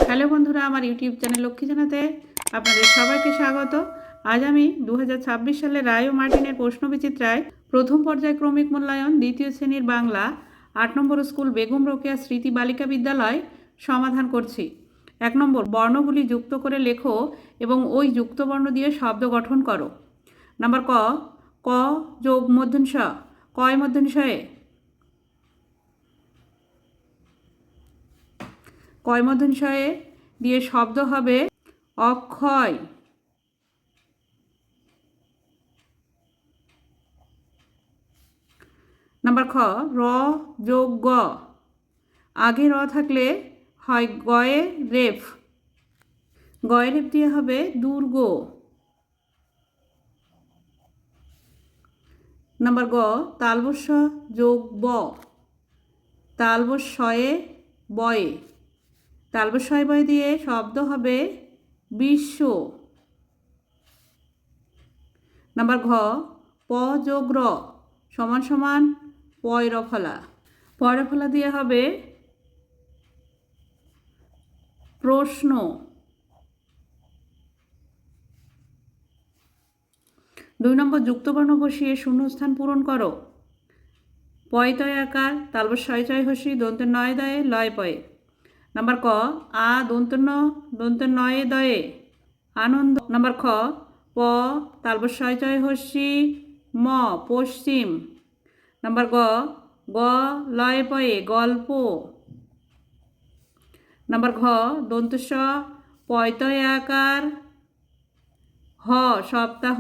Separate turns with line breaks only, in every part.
Hello বন্ধুরা, আমার YouTube channel Lakshmi জানাতে আপনাদের সবাইকে স্বাগত। আজ আমি 2026 সালে রায় ও মার্টিনের প্রশ্নবিচিত্রায় প্রথম পর্যায়ক্রমিক মূল্যায়ন দ্বিতীয় শ্রেণীর বাংলা 8 নম্বর স্কুল বেগম রোকেয়া স্মৃতি বালিকা বিদ্যালয় সমাধান করছি। 1 নম্বর, বর্ণগুলি যুক্ত করে লেখো এবং ওই যুক্ত বর্ণ দিয়ে শব্দ গঠন করো। নাম্বার ক, ক যোগ মূর্ধন্য ষ, কয় মূর্ধন্য ষয়ে। কয় মূর্ধন্য ষয়ে দিয়ে শব্দ হবে অক্ষয়। নাম্বার খ, র যোগ গ, আগে র থাকলে হয় গয়ে রেফ, গয়ে রেফ দিয়ে হবে দুর্গ। নাম্বার গ, তালবস্য যোগ ব, তালবস্যয়ে বয়ে, তালবস্যয় বয়ে দিয়ে শব্দ হবে বিশ্ব। নাম্বার ঘ, প যোগ র সমান সমান পয়রফলা, পয়রফলা দিয়ে হবে প্রশ্ন। 2 নম্বর, যুক্তবর্ণ বসিয়ে শূন্যস্থান পূরণ করো। পয়তয় আকার, তালবস্যয় চয় হসি, দন্তের নয় দয়ে লয় পয়ে। নাম্বার ক, আ দন্তন্য দন্তের নয়ে দয়ে আনন্দ। নাম্বার খ, প তালবস্যয় চয় হসি ম পশ্চিম। নাম্বার গ, গ লয় পয়ে গল্প। নাম্বার ঘ, দন্তস্ব পয়তয় আকার, হ সপ্তাহ।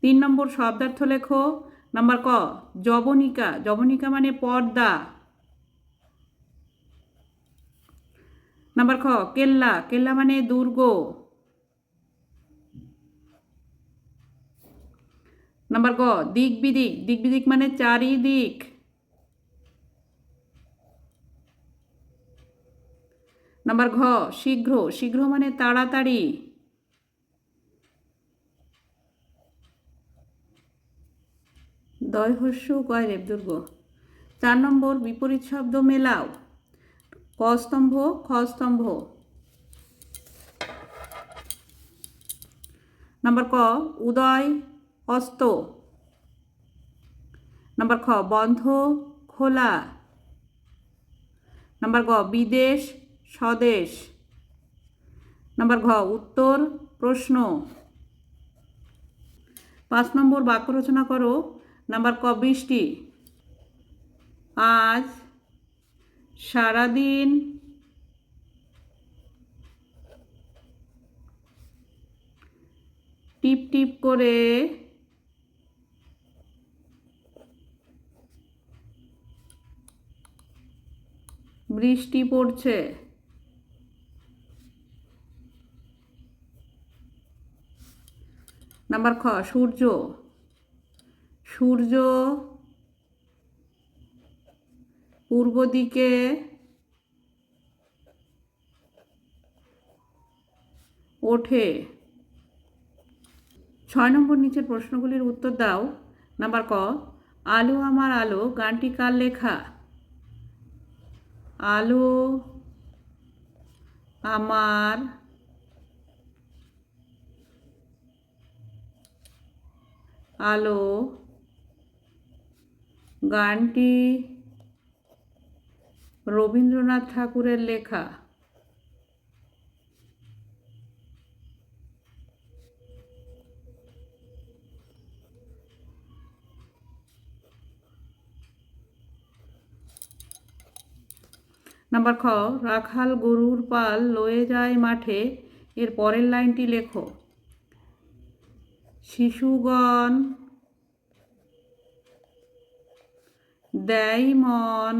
3 নম্বর, শব্দার্থ লেখো। নাম্বার ক, যবনিকা, যবনিকা মানে পর্দা। নাম্বার খ, কেল্লা, কেল্লা মানে দুর্গ। নাম্বার গ, দিক বিদিক, দিক বিদিক মানে চারিদিক। নাম্বার ঘ, শীঘ্র, শীঘ্র মানে তাড়াতাড়ি। দয় হস্য গয় রেফ দুর্গ। 4 নম্বর, বিপরীত শব্দ মেলাও। ক স্তম্ভ খ স্তম্ভ। নাম্বার ক, উদয় অস্ত। নাম্বার খ, বন্ধ খোলা। নাম্বার গ, বিদেশ স্বদেশ। নাম্বার ঘ, উত্তর প্রশ্ন। 5 নম্বর, বাক্য রচনা করো। নাম্বার ক, বৃষ্টি। আজ সারাদিন টিপ টিপ করে বৃষ্টি পড়ছে। নাম্বার খ, সূর্য। সূর্য পূর্ব দিকে ওঠে। 6 নম্বর, নিচের প্রশ্নগুলির উত্তর দাও। নাম্বার ক, আলো আমার আলো গানটি কার লেখা? আলো আমার আলো গানটি রবীন্দ্রনাথ ঠাকুরের লেখা। নাম্বার খ, রাখাল গরুর পাল লয়ে যায় মাঠে, এর পরের লাইনটি লেখো। শিশুগণ দেয় মন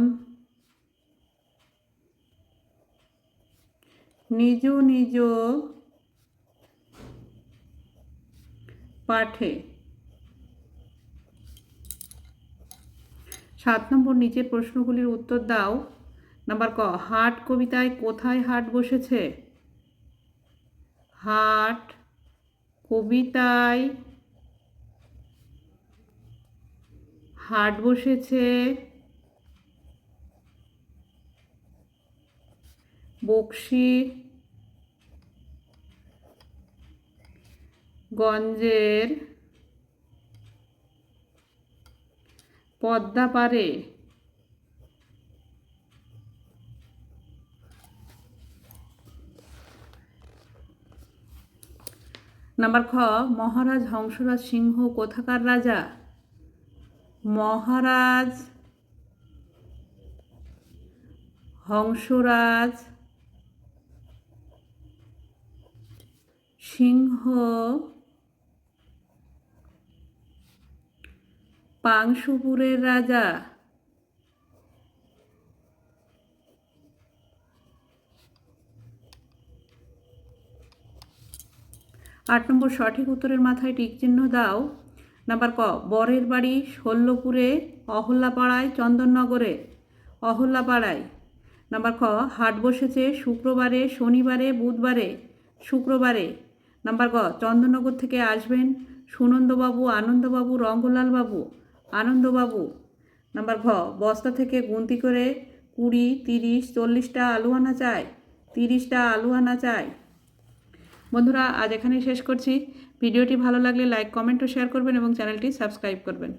নিজ নিজ পাঠে। 7 নম্বর, নিচের প্রশ্নগুলির উত্তর দাও। নাম্বার ক, হাট কবিতায় কোথায় হাট বসেছে? হাট কবিতায় হাট বসেছে বকশীগঞ্জের পদ্মাপাড়ে নাম্বার খ, মহারাজ হংসরাজ সিংহ কোথাকার রাজা? মহারাজ হংসরাজ সিংহ পাংশুপুরের রাজা। 8 নম্বর, সঠিক উত্তরের মাথায় টিক চিহ্ন দাও। নাম্বার ক, বরের বাড়ি শল্যপুরে, অহল্যাপাড়ায়, চন্দননগরে। অহল্যাপাড়ায়। নাম্বার খ, হাট বসেছে শুক্রবারে, শনিবারে, বুধবারে। শুক্রবারে। নাম্বার গ, চন্দননগর থেকে আসবেন সুনন্দবাবু, আনন্দবাবু, রঙ্গলালবাবু। আনন্দবাবু। নাম্বার ঘ, বস্তা থেকে গুনতি করে 20, 30, 40টা আলু আনা চাই। 30টা আলু আনা চাই। বন্ধুরা, আজ এখানেই শেষ করছি। ভিডিওটি ভালো লাগলে লাইক, কমেন্ট ও শেয়ার করবেন এবং চ্যানেলটি সাবস্ক্রাইব করবেন।